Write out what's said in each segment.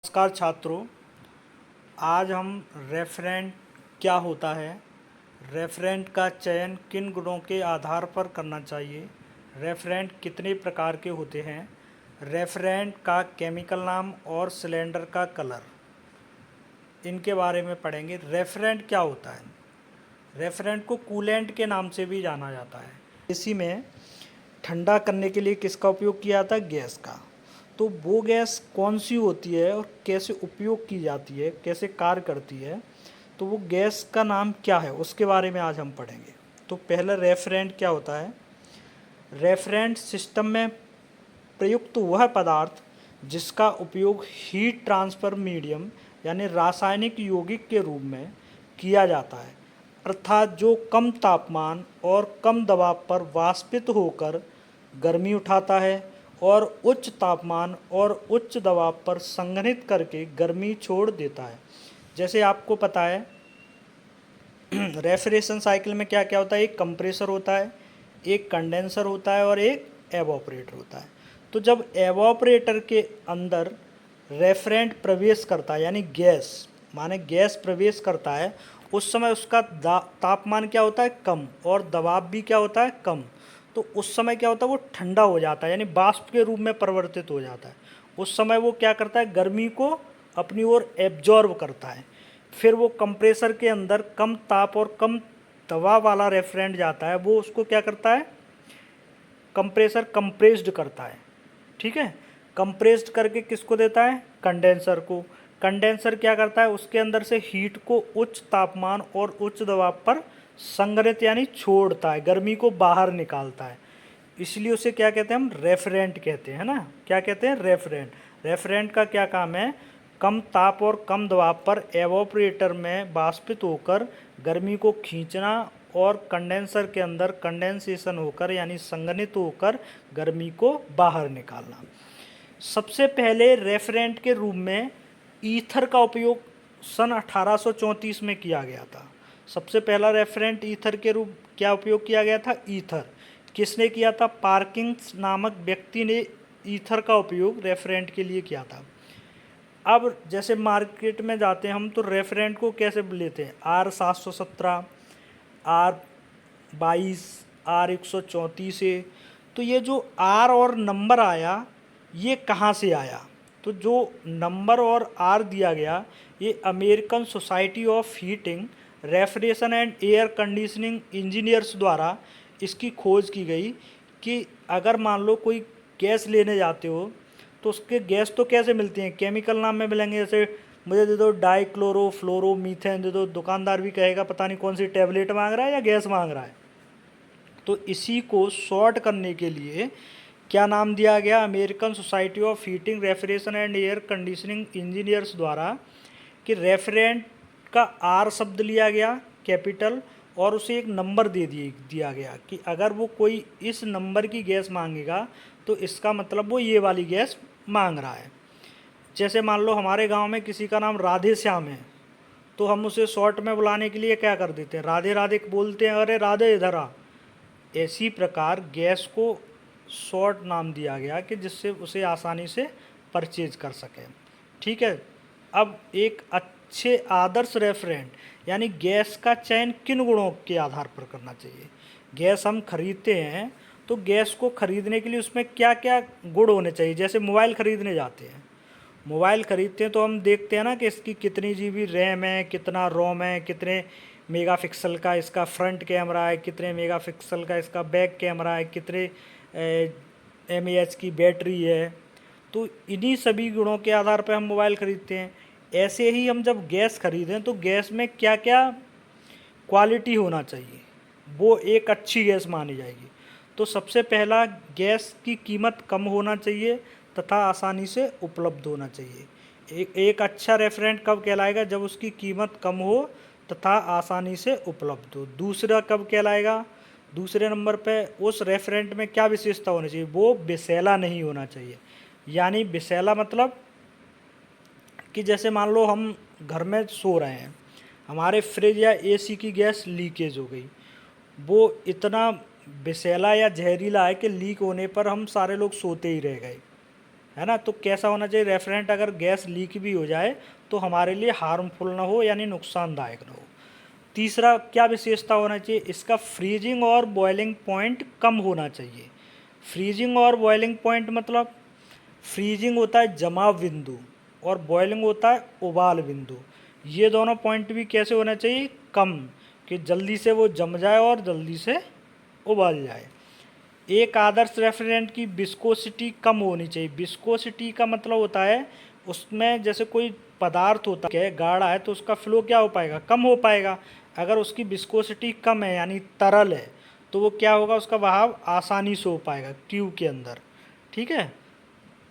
नमस्कार छात्रों। आज हम रेफरेंट क्या होता है, रेफरेंट का चयन किन गुणों के आधार पर करना चाहिए, रेफरेंट कितने प्रकार के होते हैं, रेफरेंट का केमिकल नाम और सिलेंडर का कलर, इनके बारे में पढ़ेंगे। रेफरेंट क्या होता है? रेफरेंट को कूलेंट के नाम से भी जाना जाता है। इसी में ठंडा करने के लिए किसका उपयोग किया जाता है? गैस का। तो वो गैस कौन सी होती है और कैसे उपयोग की जाती है, कैसे कार्य करती है, तो वो गैस का नाम क्या है, उसके बारे में आज हम पढ़ेंगे। तो पहला रेफरेंट क्या होता है? रेफरेंट सिस्टम में प्रयुक्त वह पदार्थ जिसका उपयोग हीट ट्रांसफर मीडियम यानी रासायनिक यौगिक के रूप में किया जाता है, अर्थात जो कम तापमान और कम दबाव पर वाष्पित होकर गर्मी उठाता है और उच्च तापमान और उच्च दबाव पर संघनित करके गर्मी छोड़ देता है। जैसे आपको पता है रेफ्रिजरेशन साइकिल में क्या क्या होता है? एक कंप्रेसर होता है, एक कंडेंसर होता है और एक एवापोरेटर होता है। तो जब एवापोरेटर के अंदर रेफरेंट प्रवेश करता है यानी गैस, माने गैस प्रवेश करता है, उस समय उसका तापमान क्या होता है? कम, और दबाव भी क्या होता है? कम। तो उस समय क्या होता है? वो ठंडा हो जाता है यानी वाष्प के रूप में परिवर्तित हो जाता है। उस समय वो क्या करता है? गर्मी को अपनी ओर एब्जॉर्ब करता है। फिर वो कंप्रेसर के अंदर कम ताप और कम दबाव वाला रेफ्रिजरेंट जाता है, वो उसको क्या करता है? कंप्रेसर कंप्रेस्ड करता है। ठीक है, कंप्रेस्ड करके किसको देता है? कंडेंसर को। कंडेंसर क्या करता है? उसके अंदर से हीट को उच्च तापमान और उच्च दबाव पर संग्रहित यानी छोड़ता है, गर्मी को बाहर निकालता है। इसलिए उसे क्या कहते हैं? हम रेफरेंट कहते हैं ना। क्या कहते हैं? रेफरेंट। रेफरेंट का क्या काम है? कम ताप और कम दबाव पर एवोपरेटर में वाष्पित होकर गर्मी को खींचना और कंडेंसर के अंदर कंडेंसेशन होकर यानी संघनित होकर गर्मी को बाहर निकालना। सबसे पहले रेफरेंट के रूप में ईथर का उपयोग सन 1834 में किया गया था। सबसे पहला रेफरेंट ईथर के रूप क्या उपयोग किया गया था? ईथर। किसने किया था? पार्किंस नामक व्यक्ति ने ईथर का उपयोग रेफरेंट के लिए किया था। अब जैसे मार्केट में जाते हैं हम तो रेफरेंट को कैसे लेते हैं? R717, R22, R134 से। तो ये जो R और नंबर आया, ये कहाँ से आया? तो जो नंबर और R दिया गया, ये American society of heating refrigeration and air conditioning engineers द्वारा इसकी खोज की गई कि अगर मान लो कोई गैस लेने जाते हो तो उसके गैस तो कैसे मिलती हैं? केमिकल नाम में मिलेंगे। जैसे मुझे दे दो डाइक्लोरो फ्लोरो मीथेन दे दो, दुकानदार भी कहेगा पता नहीं कौन सी टैबलेट मांग रहा है या गैस मांग रहा है। तो इसी को शॉर्ट करने के लिए क्या नाम दिया गया? American society of heating refrigeration and air conditioning engineers द्वारा कि रेफरेंट का आर शब्द लिया गया कैपिटल और उसे एक नंबर दे दिया गया कि अगर वो कोई इस नंबर की गैस मांगेगा तो इसका मतलब वो ये वाली गैस मांग रहा है। जैसे मान लो हमारे गांव में किसी का नाम राधे श्याम है, तो हम उसे शॉर्ट में बुलाने के लिए क्या कर देते हैं? राधे राधे बोलते हैं, अरे राधे इधर आ। इसी प्रकार गैस को शॉर्ट नाम दिया गया कि जिससे उसे आसानी से परचेज कर सकें। ठीक है। अब एक अच्छे आदर्श रेफरेंट यानी गैस का चयन किन गुणों के आधार पर करना चाहिए? गैस हम खरीदते हैं तो गैस को खरीदने के लिए उसमें क्या क्या गुण होने चाहिए? जैसे मोबाइल खरीदने जाते हैं, मोबाइल खरीदते हैं तो हम देखते हैं ना कि इसकी कितनी जीबी रैम है, कितना रोम है, कितने मेगापिक्सल का इसका फ्रंट कैमरा है, कितने मेगापिक्सल का इसका बैक कैमरा है, कितने mAh की बैटरी है। तो इन्हीं सभी गुणों के आधार पर हम मोबाइल खरीदते हैं। ऐसे ही हम जब गैस खरीदें तो गैस में क्या क्या क्वालिटी होना चाहिए, वो एक अच्छी गैस मानी जाएगी। तो सबसे पहला, गैस की कीमत कम होना चाहिए तथा आसानी से उपलब्ध होना चाहिए। एक अच्छा रेफरेंट कब कहलाएगा? जब उसकी कीमत कम हो तथा आसानी से उपलब्ध हो। दूसरा कब कहलाएगा? दूसरे नंबर पे उस रेफरेंट में क्या विशेषता होनी चाहिए? वो विषैला नहीं होना चाहिए। यानी विषैला मतलब कि जैसे मान लो हम घर में सो रहे हैं, हमारे फ्रिज या एसी की गैस लीकेज हो गई, वो इतना विषैला या जहरीला है कि लीक होने पर हम सारे लोग सोते ही रह गए। है ना। तो कैसा होना चाहिए रेफ्रिजरेंट, अगर गैस लीक भी हो जाए तो हमारे लिए हार्मफुल ना हो, यानी नुकसानदायक ना हो। तीसरा क्या विशेषता होना चाहिए, इसका फ्रीजिंग और बॉइलिंग पॉइंट कम होना चाहिए। फ्रीजिंग और बॉइलिंग पॉइंट मतलब फ्रीजिंग होता है जमाव बिंदु और बॉइलिंग होता है उबाल बिंदु। ये दोनों पॉइंट भी कैसे होना चाहिए, कम, कि जल्दी से वो जम जाए और जल्दी से उबाल जाए। एक आदर्श रेफ्रिजरेंट की विस्कोसिटी कम होनी चाहिए। विस्कोसिटी का मतलब होता है उसमें जैसे कोई पदार्थ होता है गाढ़ा है तो उसका फ्लो क्या हो पाएगा, कम हो पाएगा। अगर उसकी विस्कोसिटी कम है यानी तरल है तो वो क्या होगा, उसका बहाव आसानी से हो पाएगा ट्यूब के अंदर। ठीक है।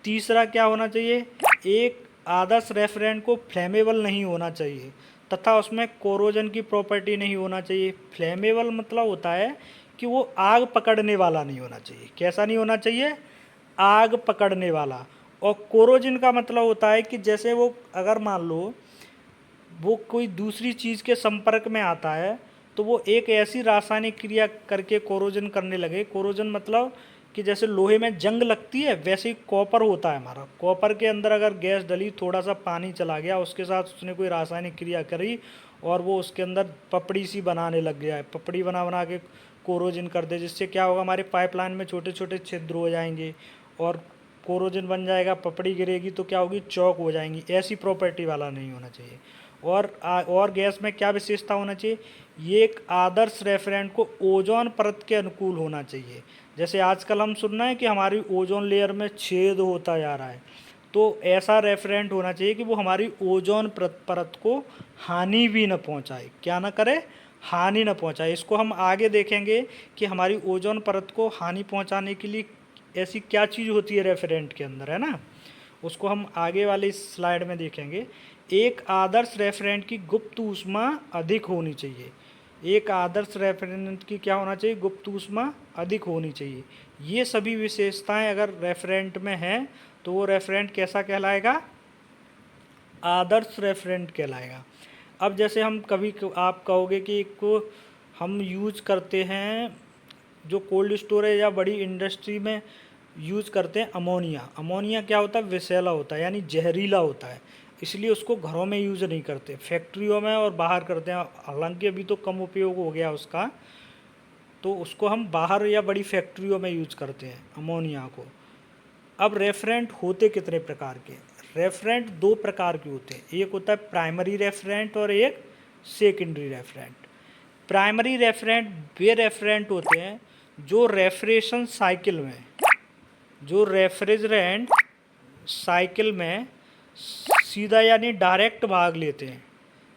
तीसरा क्या होना चाहिए, एक आदर्श रेफ्रिजरेंट को फ्लेमेबल नहीं होना चाहिए तथा उसमें कोरोजन की प्रॉपर्टी नहीं होना चाहिए। फ्लेमेबल मतलब होता है कि वो आग पकड़ने वाला नहीं होना चाहिए। कैसा नहीं होना चाहिए, आग पकड़ने वाला। और कोरोजन का मतलब होता है कि जैसे वो अगर मान लो वो कोई दूसरी चीज़ के संपर्क में आता है तो वो एक ऐसी रासायनिक क्रिया करके कोरोजन करने लगे। कोरोजन मतलब कि जैसे लोहे में जंग लगती है वैसे ही कॉपर होता है हमारा। कॉपर के अंदर अगर गैस डली, थोड़ा सा पानी चला गया, उसके साथ उसने कोई रासायनिक क्रिया करी और वो उसके अंदर पपड़ी सी बनाने लग गया है, पपड़ी बना बना के कोरोजन कर दे, जिससे क्या होगा, हमारे पाइपलाइन में छोटे छोटे छिद्र हो जाएंगे और कोरोजन बन जाएगा। पपड़ी गिरेगी तो क्या होगी, चौक हो जाएंगी। ऐसी प्रॉपर्टी वाला नहीं होना चाहिए। और गैस में क्या विशेषता होना चाहिए, ये एक आदर्श रेफ्रिजरेंट को ओजोन परत के अनुकूल होना चाहिए। जैसे आजकल हम सुन रहे हैं कि हमारी ओजोन लेयर में छेद होता जा रहा है, तो ऐसा रेफ्रिजरेंट होना चाहिए कि वो हमारी ओजोन परत को हानि भी न पहुंचाए। क्या ना करे, हानि न पहुंचाए। इसको हम आगे देखेंगे कि हमारी ओजोन परत को हानि पहुंचाने के लिए ऐसी क्या चीज़ होती है रेफ्रिजरेंट के अंदर, है ना। उसको हम आगे वाली स्लाइड में देखेंगे। एक आदर्श रेफ्रिजरेंट की गुप्त ऊष्मा अधिक होनी चाहिए। एक आदर्श रेफ्रिजरेंट की क्या होना चाहिए, गुप्त ऊष्मा अधिक होनी चाहिए। ये सभी विशेषताएं अगर रेफ्रिजरेंट में हैं तो वो रेफ्रिजरेंट कैसा कहलाएगा, आदर्श रेफ्रिजरेंट कहलाएगा। अब जैसे हम कभी आप कहोगे कि को हम यूज करते हैं जो कोल्ड स्टोरेज या बड़ी इंडस्ट्री में यूज करते हैं अमोनिया। अमोनिया क्या होता है, विषैला होता है यानी जहरीला होता है, इसलिए उसको घरों में यूज़ नहीं करते, फैक्ट्रियों में और बाहर करते हैं। हालांकि अभी तो कम उपयोग हो गया उसका, तो उसको हम बाहर या बड़ी फैक्ट्रियों में यूज करते हैं अमोनिया को। अब रेफ्रिजरेंट होते कितने प्रकार के, रेफ्रिजरेंट दो प्रकार के होते हैं। एक होता है प्राइमरी रेफ्रिजरेंट और एक सेकेंडरी रेफ्रिजरेंट। प्राइमरी रेफ्रिजरेंट वे रेफ्रिजरेंट होते हैं जो रेफ्रिजरेशन साइकिल में, जो रेफ्रिजरेंट साइकिल में सीधा यानी डायरेक्ट भाग लेते हैं।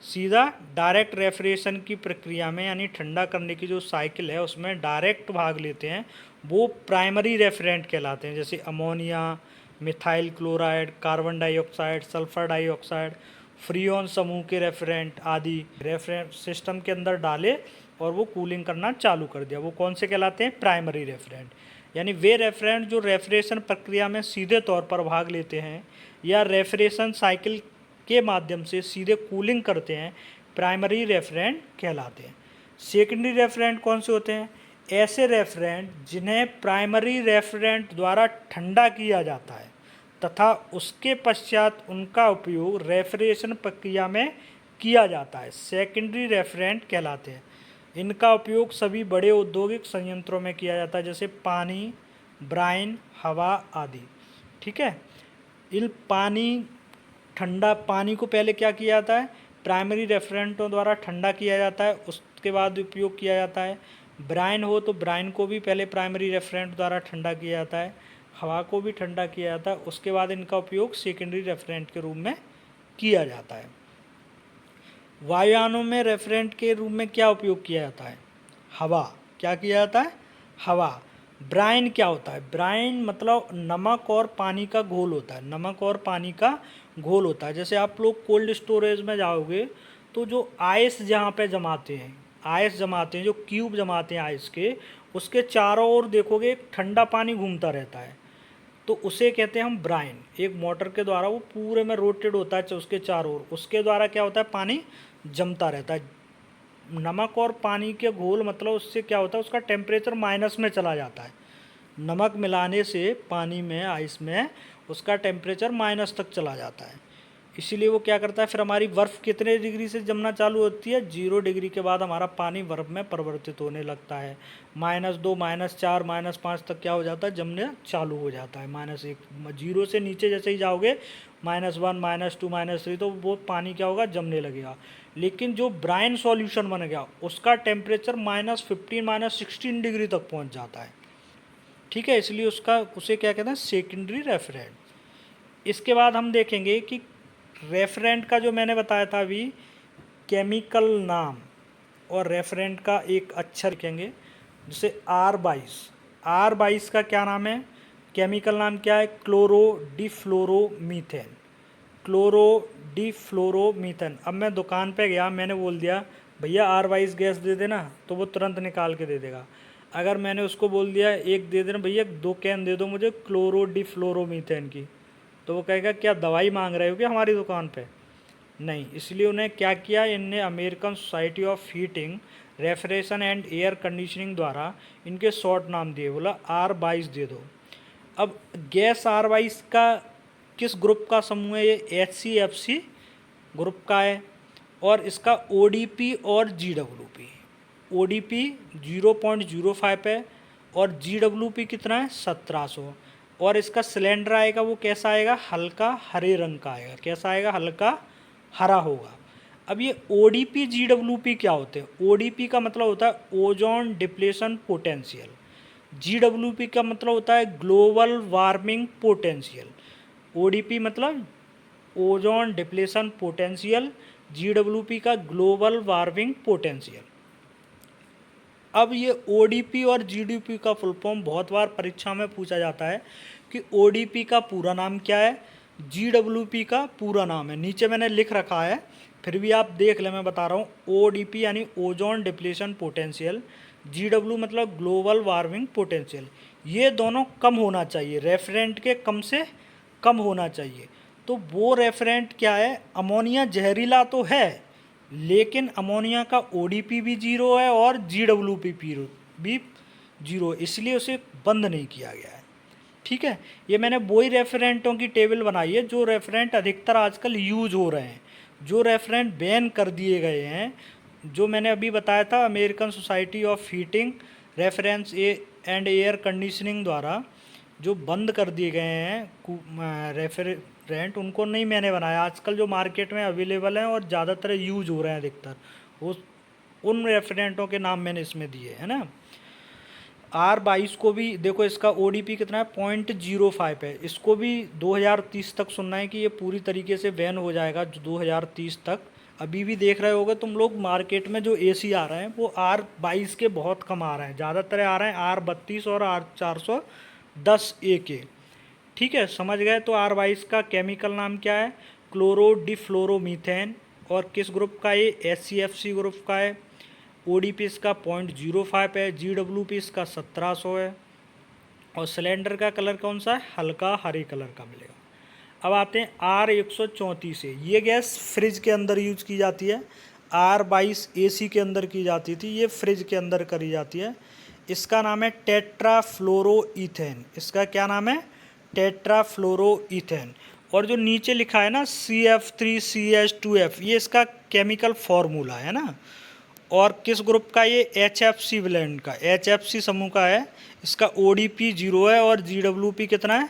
सीधा डायरेक्ट रेफ्रिजरेशन की प्रक्रिया में यानी ठंडा करने की जो साइकिल है उसमें डायरेक्ट भाग लेते हैं, वो प्राइमरी रेफ्रिजरेंट कहलाते हैं। जैसे ammonia, methyl chloride, carbon dioxide, sulphur dioxide, freon समूह के रेफ्रिजरेंट आदि रेफ्रिजरेंट सिस्टम के अंदर डाले और वो कूलिंग करना चालू कर दिया, वो कौन से कहलाते हैं, प्राइमरी रेफ्रिजरेंट। यानी वे रेफ्रिजरेंट जो रेफ्रिजरेशन प्रक्रिया में सीधे तौर पर भाग लेते हैं या रेफ्रिजरेशन साइकिल के माध्यम से सीधे कूलिंग करते हैं, प्राइमरी रेफ्रिजरेंट कहलाते हैं। सेकेंडरी रेफ्रिजरेंट कौन से होते हैं, ऐसे रेफ्रिजरेंट जिन्हें प्राइमरी रेफ्रिजरेंट द्वारा ठंडा किया जाता है तथा उसके पश्चात उनका उपयोग रेफ्रिजरेशन प्रक्रिया में किया जाता है, सेकेंडरी रेफ्रिजरेंट कहलाते हैं। इनका उपयोग सभी बड़े औद्योगिक संयंत्रों में किया जाता है, जैसे पानी, ब्राइन, हवा आदि। ठीक है। इन ठंडा पानी को पहले क्या किया जाता है, प्राइमरी रेफ्रिजरेंटों द्वारा ठंडा किया जाता है, उसके बाद उपयोग किया जाता है। ब्राइन हो तो ब्राइन को भी पहले प्राइमरी रेफ्रिजरेंट द्वारा ठंडा किया जाता है, हवा को भी ठंडा किया जाता है, उसके बाद इनका उपयोग सेकेंडरी रेफ्रिजरेंट के रूप में किया जाता है। वायुयानों में रेफ्रिजरेंट के रूप में क्या उपयोग किया जाता है, हवा। क्या किया जाता है, हवा। ब्राइन क्या होता है, ब्राइन मतलब नमक और पानी का घोल होता है, नमक और पानी का घोल होता है। जैसे आप लोग कोल्ड स्टोरेज में जाओगे तो जो आइस जहाँ पे जमाते हैं, आइस जमाते हैं, जो क्यूब जमाते हैं आइस के, उसके चारों ओर देखोगे ठंडा पानी घूमता रहता है, तो उसे कहते हैं हम ब्राइन। एक मोटर के द्वारा वो पूरे में रोटेट होता है उसके चारों ओर, उसके द्वारा क्या होता है, पानी जमता रहता है। नमक और पानी के घोल मतलब उससे क्या होता है, उसका टेम्परेचर माइनस में चला जाता है। नमक मिलाने से पानी में, आइस में, उसका टेम्परेचर माइनस तक चला जाता है। इसीलिए वो क्या करता है, फिर हमारी बर्फ़ कितने डिग्री से जमना चालू होती है, 0 डिग्री के बाद हमारा पानी बर्फ़ में परिवर्तित होने लगता है। -2, -4, -5 तक क्या हो जाता है, जमने चालू हो जाता है। -1, 0 से नीचे जैसे ही जाओगे, -1, -2, -3, तो वो पानी क्या होगा, जमने लगेगा। लेकिन जो ब्राइन सॉल्यूशन बन गया उसका टेम्परेचर -15, -16 डिग्री तक पहुँच जाता है। ठीक है, इसलिए उसे क्या कहते हैं, सेकेंडरी रेफ्रिजरेंट। इसके बाद हम देखेंगे कि रेफरेंट का जो मैंने बताया था अभी, केमिकल नाम और रेफरेंट का एक अक्षर लिखेंगे, जैसे R22 का क्या नाम है, केमिकल नाम क्या है, क्लोरोडिफ्लोरोमीथेन। क्लोरोडिफ्लोरोमीथेन। अब मैं दुकान पे गया, मैंने बोल दिया भैया R22 गैस दे देना, तो वो तुरंत निकाल के दे देगा। अगर मैंने उसको बोल दिया एक दे देना भैया, 2 कैन दे दो मुझे क्लोरोडिफ्लोरोमीथेन की, तो वो कहेगा क्या दवाई मांग रहे हो क्या हमारी दुकान पे? नहीं। इसलिए उन्हें क्या किया, इनने American society of heating, refrigeration and air conditioning द्वारा इनके शॉर्ट नाम दिए, बोला R22 दे दो। अब गैस R22 का किस ग्रुप का समूह है, ये HCFC ग्रुप का है, और इसका ODP और GWP। ODP 0.05 है और GWP कितना है, 1700। और इसका सिलेंडर आएगा वो कैसा आएगा, हल्का हरे रंग का आएगा। कैसा आएगा, हल्का हरा होगा। अब ये ODP GWP क्या होते हैं? ODP का मतलब होता है ओजोन डिप्लेशन पोटेंशियल, GWP का मतलब होता है ग्लोबल वार्मिंग पोटेंशियल। ODP मतलब ओजोन डिप्लेशन पोटेंशियल, GWP का ग्लोबल वार्मिंग पोटेंशियल। अब ये ODP और GWP का फुल फॉर्म बहुत बार परीक्षा में पूछा जाता है कि ODP का पूरा नाम क्या है, GWP का पूरा नाम है। नीचे मैंने लिख रखा है, फिर भी आप देख लें, मैं बता रहा हूँ। ODP यानी ओजोन डिप्लेशन पोटेंशियल, GW मतलब ग्लोबल वार्मिंग पोटेंशियल। ये दोनों कम होना चाहिए, रेफरेंट के कम से कम होना चाहिए। तो वो रेफरेंट क्या है, अमोनिया जहरीला तो है, लेकिन अमोनिया का ODP भी 0 है और GWP भी 0, इसलिए उसे बंद नहीं किया गया है। ठीक है, ये मैंने वही रेफरेंटों की टेबल बनाई है जो रेफरेंट अधिकतर आजकल यूज हो रहे हैं। जो रेफरेंट बैन कर दिए गए हैं, जो मैंने अभी बताया था, American society of heating, reference and air conditioning द्वारा जो बंद कर दिए गए हैं रेफरेंट, उनको नहीं मैंने बनाया। आजकल जो मार्केट में अवेलेबल हैं और ज़्यादातर यूज हो रहे हैं अधिकतर, उन रेफरेंटों के नाम मैंने इसमें दिए है ना। R22 को भी देखो, इसका ODP कितना है, 0.05 है। इसको भी 2030 तक सुनना है कि ये पूरी तरीके से बैन हो जाएगा 2030 तक। अभी भी देख रहे होगे तुम लोग, मार्केट में जो AC आ रहे हैं वो R22 के बहुत कम आ रहे हैं, ज़्यादातर आ रहे हैं R32 और R410A के। ठीक है, समझ गए। तो R22 का केमिकल नाम क्या है, क्लोरोडिफ्लोरोमीथेन, और किस ग्रुप का, ये HCFC ग्रुप का है। ODP इसका 0.05 है, GWP इसका 1700 है, और सिलेंडर का कलर कौन सा है, हल्का हरे कलर का मिलेगा। अब आते हैं R134 से। ये गैस फ्रिज के अंदर यूज की जाती है, R22 AC के अंदर की जाती थी, ये फ्रिज के अंदर करी जाती है। इसका नाम है टेट्राफ्लोरोईथेन। इसका क्या नाम है, टेट्राफ्लोरोईथेन। और जो नीचे लिखा है ना CF3CH2F, ये इसका केमिकल फॉर्मूला है ना। और किस ग्रुप का, ये HFC ब्लेंड का, HFC समूह का है। इसका ODP 0 है और GWP कितना है,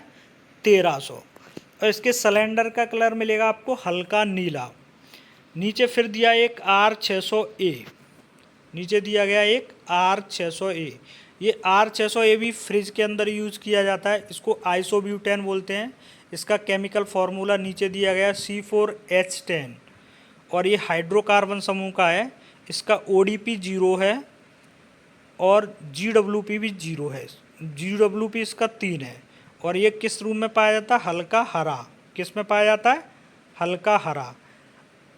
1300। और इसके सिलेंडर का कलर मिलेगा आपको हल्का नीला। नीचे फिर दिया एक R600A, नीचे दिया गया एक R600A। ये R600A भी फ्रिज के अंदर यूज़ किया जाता है, इसको आइसोब्यूटेन बोलते हैं। इसका केमिकल फार्मूला नीचे दिया गया C4H10, और ये हाइड्रोकार्बन समूह का है। इसका ODP 0 है और GWP भी 0 है। GWP इसका 3 है, और ये किस रूप में पाया जाता है, हल्का हरा। किस में पाया जाता है, हल्का हरा।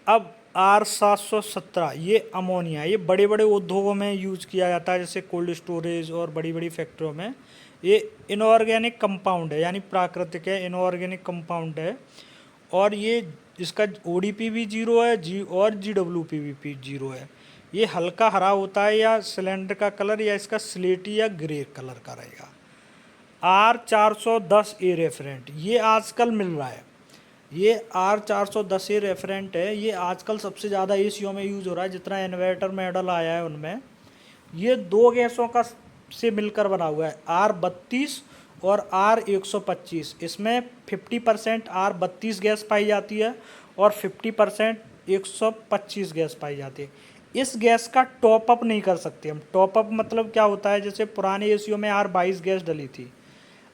अब R717, ये अमोनिया, ये बड़े बड़े उद्योगों में यूज किया जाता है, जैसे कोल्ड स्टोरेज और बड़ी बड़ी फैक्ट्रियों में। ये इनऑर्गेनिक कंपाउंड है, यानी प्राकृतिक है, इनऑर्गेनिक कंपाउंड है। और ये इसका ODP भी 0 है और GWP भी 0 है। ये हल्का हरा होता है, या सिलेंडर का कलर या इसका स्लेटी या ग्रे कलर का रहेगा। R410A रेफरेंट, ये आजकल मिल रहा है। ये R410A रेफरेंट है, ये आजकल सबसे ज़्यादा एसीओ में यूज़ हो रहा है। जितना इन्वर्टर मॉडल आया है उनमें ये दो गैसों का से मिलकर बना हुआ है, R32 और R125। इसमें 50% R32 गैस पाई जाती है और 50% 125 गैस पाई जाती है। इस गैस का टॉप अप नहीं कर सकते हम। टॉप अप मतलब क्या होता है, जैसे पुराने एसीओ में R22 गैस डली थी,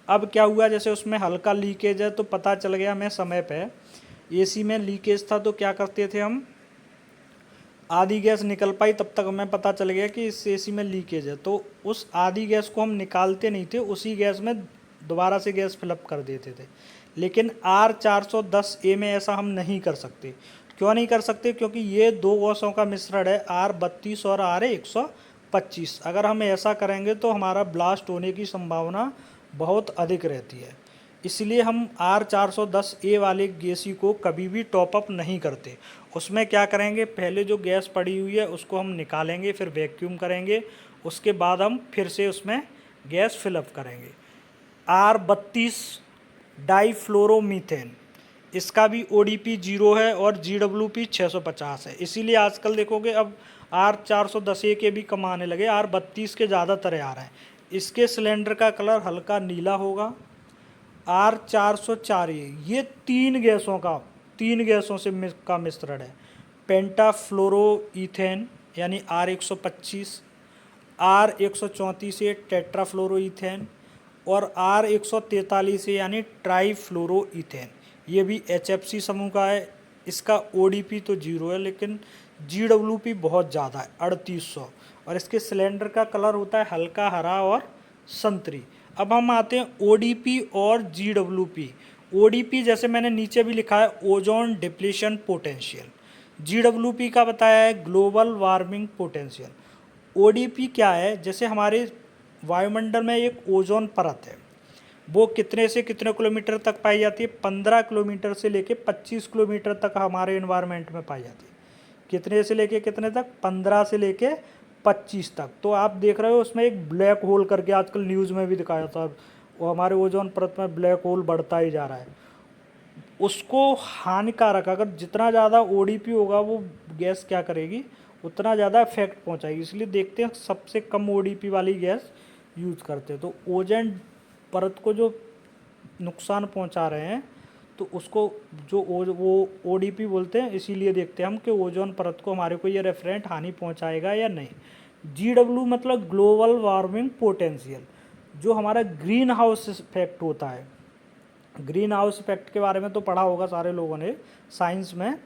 अब क्या हुआ, जैसे उसमें हल्का लीकेज है तो पता चल गया हमें समय पे एसी में लीकेज था, तो क्या करते थे हम, आधी गैस निकल पाई तब तक हमें पता चल गया कि इस एसी में लीकेज है, तो उस आधी गैस को हम निकालते नहीं थे, उसी गैस में दोबारा से गैस फिलअप कर देते थे। लेकिन R410A में ऐसा हम नहीं कर सकते। क्यों नहीं कर सकते? क्योंकि ये दो गैसों का मिश्रण है, R32 और R125। अगर हम ऐसा करेंगे तो हमारा ब्लास्ट होने की संभावना बहुत अधिक रहती है। इसलिए हम R410A वाले गैसी को कभी भी टॉपअप नहीं करते। उसमें क्या करेंगे, पहले जो गैस पड़ी हुई है उसको हम निकालेंगे, फिर वैक्यूम करेंगे, उसके बाद हम फिर से उसमें गैस फिलअप करेंगे। R32 डाईफ्लोरोमीथेन, इसका भी ODP 0 है और GWP 650 है। इसीलिए आजकल देखोगे अब R410A के भी कम आने लगे, R32 के ज़्यादा तरह आ रहे हैं। इसके सिलेंडर का कलर हल्का नीला होगा। R404A, ये तीन गैसों से का मिश्रण है। पेंटाफ्लोरोईथेन यानी R125, R134A टेट्राफ्लोरोईथेन और R143 यानी ट्राईफ्लोरोईथेन। ये भी HFC समूह का है। इसका ODP तो 0 है, लेकिन GWP बहुत ज़्यादा है, 3800, और इसके सिलेंडर का कलर होता है हल्का हरा और संतरी। अब हम आते हैं ODP और GWP। ODP जैसे मैंने नीचे भी लिखा है, ओजोन डिप्लीशन पोटेंशियल। GWP का बताया है ग्लोबल वार्मिंग पोटेंशियल। ODP क्या है, जैसे हमारे वायुमंडल में एक ओजोन परत है, वो कितने से कितने किलोमीटर तक पाई जाती है, 15 किलोमीटर से लेके 25 किलोमीटर तक हमारे इन्वायरमेंट में पाई जाती है। कितने से लेके कितने तक, 15 से लेके 25 तक। तो आप देख रहे हो उसमें एक ब्लैक होल करके आजकल न्यूज़ में भी दिखाया था, वो हमारे ओजोन परत में ब्लैक होल बढ़ता ही जा रहा है। उसको हानिकारक, अगर जितना ज़्यादा ODP होगा वो गैस क्या करेगी, उतना ज़्यादा इफेक्ट पहुंचाएगी। इसलिए देखते हैं सबसे कम ODP वाली गैस यूज़ करते हैं। तो ओजोन परत को जो नुकसान पहुंचा रहे हैं, तो उसको जो वो ODP बोलते हैं। इसीलिए देखते हैं हम कि ओजोन परत को हमारे को ये रेफरेंट हानि पहुंचाएगा या नहीं। GW मतलब ग्लोबल वार्मिंग पोटेंशियल, जो हमारा ग्रीन हाउस इफेक्ट होता है। ग्रीन हाउस इफेक्ट के बारे में तो पढ़ा होगा सारे लोगों ने साइंस में।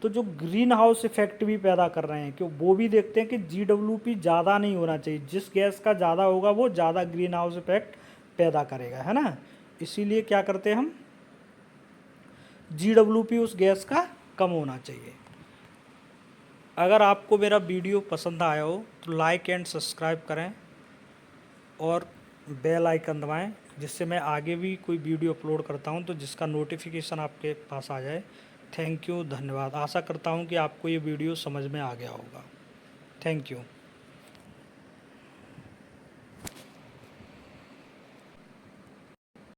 तो जो ग्रीन हाउस इफेक्ट भी पैदा कर रहे हैं, कि वो भी देखते हैं कि GWP ज़्यादा नहीं होना चाहिए। जिस गैस का ज़्यादा होगा वो ज़्यादा ग्रीन हाउस इफेक्ट पैदा करेगा, है ना। इसीलिए क्या करते हैं हम, GWP उस गैस का कम होना चाहिए। अगर आपको मेरा वीडियो पसंद आया हो तो लाइक एंड सब्सक्राइब करें और बेल आइकन दबाएं, जिससे मैं आगे भी कोई वीडियो अपलोड करता हूं तो जिसका नोटिफिकेशन आपके पास आ जाए। थैंक यू, धन्यवाद। आशा करता हूं कि आपको ये वीडियो समझ में आ गया होगा। Thank you.